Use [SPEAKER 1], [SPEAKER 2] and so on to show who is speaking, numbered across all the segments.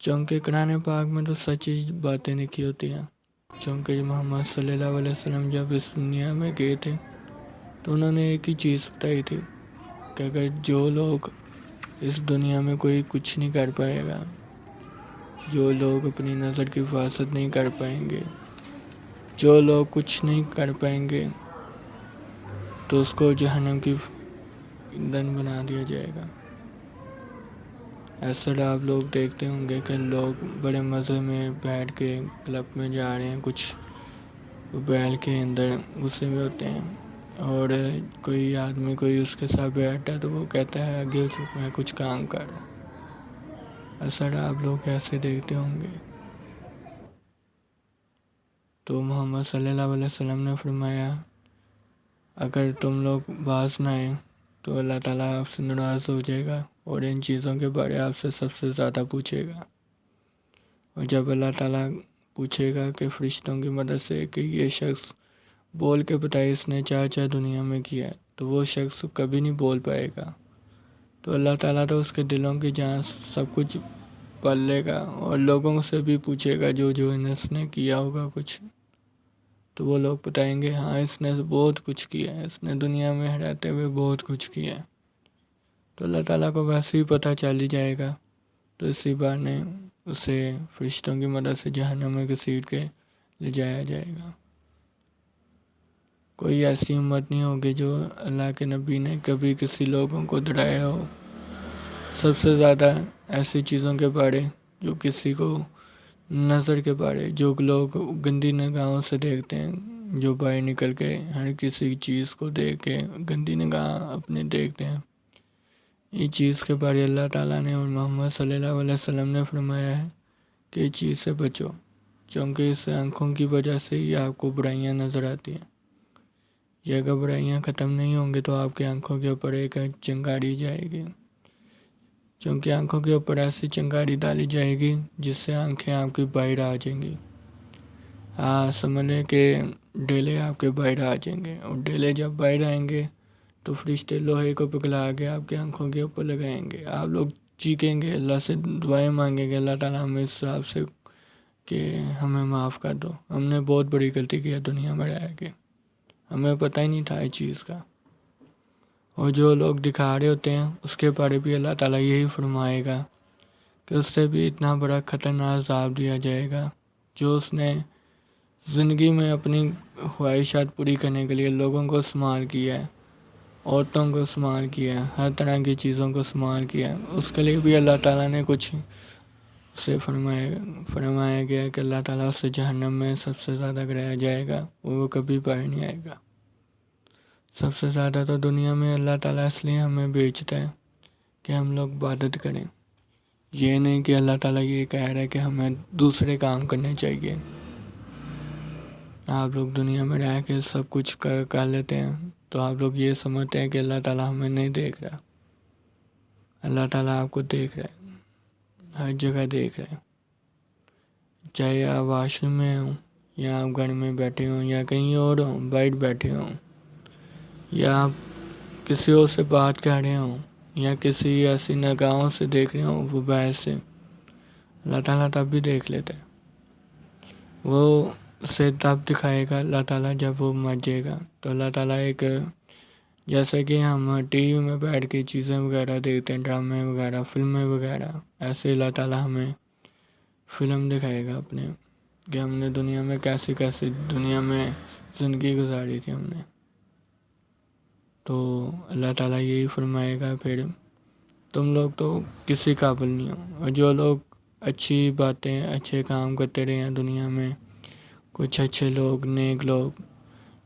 [SPEAKER 1] چونکہ قرآن پاک میں تو سچی باتیں لکھی ہوتی ہیں، چونکہ محمد صلی اللہ علیہ وسلم جب اس دنیا میں گئے تھے تو انہوں نے ایک ہی چیز بتائی تھی کہ اگر جو لوگ اس دنیا میں کوئی کچھ نہیں کر پائے گا، جو لوگ اپنی نظر کی حفاظت نہیں کر پائیں گے، جو لوگ کچھ نہیں کر پائیں گے، تو اس کو جہنم کی ایندھن بنا دیا جائے گا۔ ایسا آپ لوگ دیکھتے ہوں گے کہ لوگ بڑے مزے میں بیٹھ کے کلب میں جا رہے ہیں، کچھ بیل کے اندر غصے میں ہوتے ہیں، اور کوئی آدمی کوئی اس کے ساتھ بیٹھا ہے تو وہ کہتا ہے آگے چپ میں کچھ کام کر رہا ہوں۔ ایسا آپ لوگ ایسے دیکھتے ہوں گے۔ تو محمد صلی اللہ علیہ وسلم نے فرمایا اگر تم لوگ باز نہ آئیں تو اللہ تعالیٰ آپ سے ناراض ہو جائے گا اور ان چیزوں کے بارے آپ سے سب سے زیادہ پوچھے گا۔ اور جب اللہ تعالیٰ پوچھے گا کہ فرشتوں کی مدد سے کہ یہ شخص بول کے بتائے اس نے چاہے دنیا میں کیا ہے، تو وہ شخص کبھی نہیں بول پائے گا۔ تو اللہ تعالیٰ تو اس کے دلوں کی جانچ سب کچھ پڑھ لے گا اور لوگوں سے بھی پوچھے گا جو اس نے کیا ہوگا کچھ، تو وہ لوگ بتائیں گے ہاں اس نے بہت کچھ کیا ہے، اس نے دنیا میں رہتے ہوئے بہت کچھ کیا ہے۔ تو اللہ تعالیٰ کو ویسے ہی پتہ چل ہی جائے گا، تو اسی بہانے اسے فرشتوں کی مدد سے جہنم میں گھسیٹ کے لے جایا جائے گا۔ کوئی ایسی امت نہیں ہوگی جو اللہ کے نبی نے کبھی کسی لوگوں کو ڈرایا ہو۔ سب سے زیادہ ایسی چیزوں کے بارے جو کسی کو نظر کے بارے جو لوگ گندی نگاہوں سے دیکھتے ہیں، جو باہر نکل کے ہر کسی چیز کو دیکھ کے گندی نگاہ اپنے دیکھتے ہیں، یہ چیز کے بارے اللہ تعالیٰ نے اور محمد صلی اللہ علیہ وسلم نے فرمایا ہے کہ اس چیز سے بچو، کیونکہ اس آنکھوں کی وجہ سے ہی آپ کو برائیاں نظر آتی ہیں۔ یہ اگر برائیاں ختم نہیں ہوں گی تو آپ کی آنکھوں کے اوپر ایک چنگاری جائے گی، کیونکہ آنکھوں کے اوپر ایسی چنگاری ڈالی جائے گی جس سے آنکھیں آپ کی باہر آ جائیں گی۔ سمجھ لیں کہ ڈیلے آپ کے باہر آ جائیں گے، اور ڈیلے جب باہر آئیں گے تو فرشتے لوہے کو پگھلا کے آپ کی آنکھوں کے اوپر لگائیں گے۔ آپ لوگ چیخیں گے، اللہ سے دعائیں مانگیں گے، اللہ تعالیٰ ہمیں اس حساب سے کہ ہمیں معاف کر دو، ہم نے بہت بڑی غلطی کی ہے دنیا میں رہ کے، ہمیں پتہ ہی نہیں تھا اس چیز کا۔ اور جو لوگ دکھا رہے ہوتے ہیں اس کے بارے بھی اللہ تعالیٰ یہی فرمائے گا کہ اس سے بھی اتنا بڑا خطرناک عذاب دیا جائے گا جو اس نے زندگی میں اپنی خواہشات پوری کرنے کے لیے لوگوں کو استعمال کیا ہے، عورتوں کو استعمال کیا ہے، ہر طرح کی چیزوں کو استعمال کیا ہے، اس کے لیے بھی اللہ تعالیٰ نے کچھ سے فرمایا گیا کہ اللہ تعالیٰ اسے جہنم میں سب سے زیادہ گرایا جائے گا، وہ کبھی باہر نہیں آئے گا۔ سب سے زیادہ تو دنیا میں اللہ تعالیٰ اس لیے ہمیں بھیجتا ہے کہ ہم لوگ عبادت کریں، یہ نہیں کہ اللہ تعالیٰ یہ کہہ رہا ہے کہ ہمیں دوسرے کام کرنے چاہیے۔ آپ لوگ دنیا میں رہ کے سب کچھ کر لیتے ہیں تو آپ لوگ یہ سمجھتے ہیں کہ اللہ تعالیٰ ہمیں نہیں دیکھ رہا۔ اللہ تعالیٰ آپ کو دیکھ رہا ہے، ہر جگہ دیکھ رہا ہے، چاہے آپ واش روم میں ہوں یا آپ گھر میں بیٹھے ہوں یا کہیں اور ہوں باہر بیٹھے ہوں، یا آپ کسی اور سے بات کر رہے ہوں یا کسی ایسی نگاہوں سے دیکھ رہے ہوں وہ باہر سے، اللہ تعالیٰ تب بھی دیکھ لیتا ہے۔ وہ اسے تب دکھائے گا اللہ تعالیٰ جب وہ مر جائے گا۔ تو اللہ تعالیٰ ایک جیسا کہ ہم ٹی وی میں بیٹھ کے چیزیں وغیرہ دیکھتے ہیں، ڈرامے وغیرہ، فلمیں وغیرہ، ایسے اللہ تعالیٰ ہمیں فلم دکھائے گا اپنے کہ ہم نے دنیا میں کیسی دنیا میں زندگی گزاری تھی ہم نے۔ تو اللہ تعالیٰ یہی فرمائے گا پھر تم لوگ تو کسی قابل نہیں ہو، اور جو لوگ اچھی باتیں اچھے کام کرتے رہے ہیں دنیا میں، کچھ اچھے لوگ نیک لوگ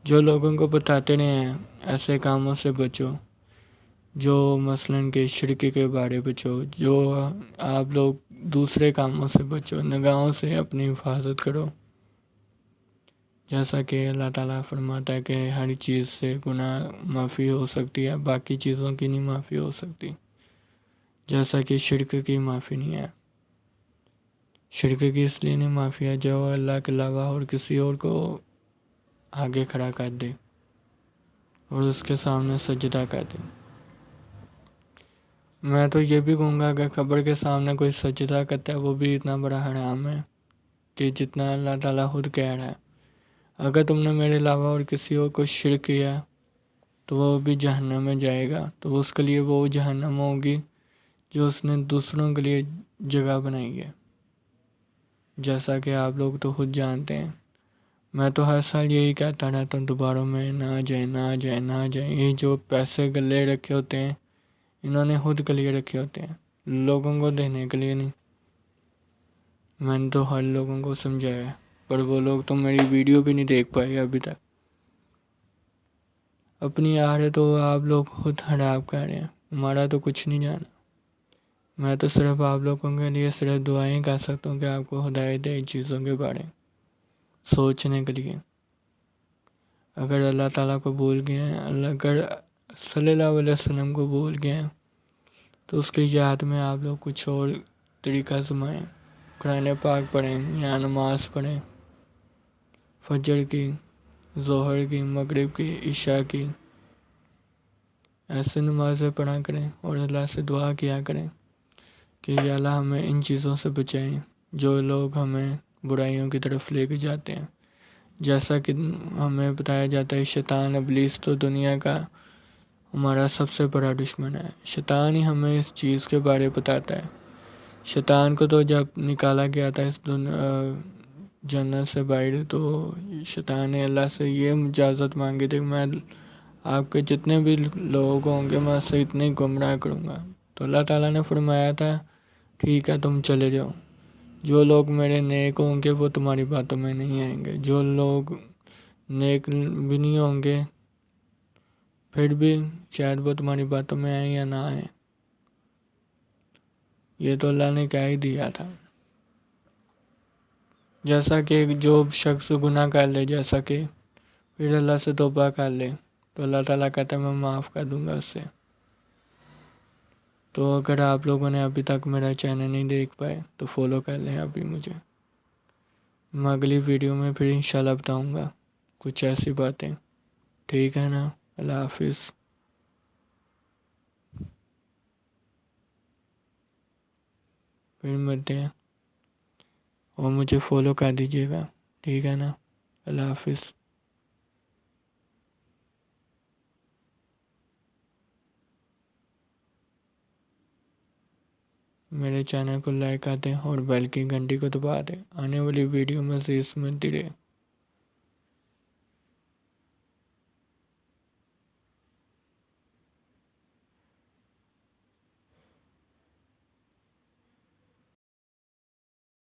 [SPEAKER 1] جو لوگوں کو بتاتے رہے ہیں ایسے کاموں سے بچو، جو مثلاً کہ شرک کے بارے بچو، جو آپ لوگ دوسرے کاموں سے بچو، نگاہوں سے اپنی حفاظت کرو، جیسا کہ اللہ تعالیٰ فرماتا ہے کہ ہر چیز سے گناہ معافی ہو سکتی ہے، باقی چیزوں کی نہیں معافی ہو سکتی، جیسا کہ شرک کی معافی نہیں ہے۔ شرک کی اس لیے نہیں معافی ہے جو اللہ کے علاوہ اور کسی اور کو آگے کھڑا کر دے اور اس کے سامنے سجدہ کر دے۔ میں تو یہ بھی کہوں گا کہ قبر کے سامنے کوئی سجدہ کرتا ہے وہ بھی اتنا بڑا حرام ہے کہ جتنا اللہ تعالیٰ خود کہہ رہا ہے. اگر تم نے میرے علاوہ اور کسی اور کو شرک کیا تو وہ بھی جہنم میں جائے گا، تو اس کے لیے وہ جہنم ہوگی جو اس نے دوسروں کے لیے جگہ بنائی ہے، جیسا کہ آپ لوگ تو خود جانتے ہیں. میں تو ہر سال یہی کہتا رہتا ہوں دوبارہ میں نہ جائیں نہ جائیں نہ جائیں. یہ جو پیسے گلے رکھے ہوتے ہیں انہوں نے خود کے لیے رکھے ہوتے ہیں، لوگوں کو دینے کے لیے نہیں. میں نے تو ہر لوگوں کو سمجھایا ہے، پر وہ لوگ تو میری ویڈیو بھی نہیں دیکھ پائے ابھی تک. اپنی آڑے تو آپ لوگ خود خراب کر رہے ہیں، ہمارا تو کچھ نہیں جانا. میں تو صرف آپ لوگوں کے لیے صرف دعائیں کر سکتا ہوں کہ آپ کو ہدایت دے ان چیزوں کے بارے میں سوچنے کے لیے. اگر اللہ تعالیٰ کو بھول گئے ہیں، اگر صلی اللہ علیہ وسلم کو بھول گئے ہیں تو اس کی یاد میں آپ لوگ کچھ اور طریقہ آزمائیں. قرآن پاک پڑھیں یا نماز پڑھیں، فجر کی، ظہر کی، مغرب کی، عشاء کی، ایسے نمازیں پڑھا کریں اور اللہ سے دعا کیا کریں کہ یا اللہ ہمیں ان چیزوں سے بچائیں جو لوگ ہمیں برائیوں کی طرف لے کے جاتے ہیں. جیسا کہ ہمیں بتایا جاتا ہے شیطان ابلیس تو دنیا کا ہمارا سب سے بڑا دشمن ہے. شیطان ہی ہمیں اس چیز کے بارے بتاتا ہے. شیطان کو تو جب نکالا گیا تھا اس جنت سے باہر تو شیطان نے اللہ سے یہ اجازت مانگی تھی کہ میں آپ کے جتنے بھی لوگ ہوں گے میں اسے اتنے گمراہ کروں گا. تو اللہ تعالیٰ نے فرمایا تھا ٹھیک ہے تم چلے جاؤ، جو لوگ میرے نیک ہوں گے وہ تمہاری باتوں میں نہیں آئیں گے، جو لوگ نیک بھی نہیں ہوں گے پھر بھی شاید وہ تمہاری باتوں میں آئیں یا نہ آئیں. یہ تو اللہ نے کہہ ہی دیا تھا. جیسا کہ جو شخص گناہ کر لے، جیسا کہ پھر اللہ سے توبہ کر لے تو اللہ تعالیٰ کہتا ہے میں معاف کر دوں گا اس سے. تو اگر آپ لوگوں نے ابھی تک میرا چینل نہیں دیکھ پائے تو فالو کر لیں ابھی مجھے. میں اگلی ویڈیو میں پھر انشاءاللہ بتاؤں گا کچھ ایسی باتیں. ٹھیک ہے نا؟ اللہ حافظ. پھر ملتے ہیں اور مجھے فالو کر دیجیے گا. ٹھیک ہے نا؟ اللہ حافظ. میرے چینل کو لائک کر دیں اور بیل کی گھنٹی کو دبا دیں، آنے والی ویڈیو مزید ملتی رہے.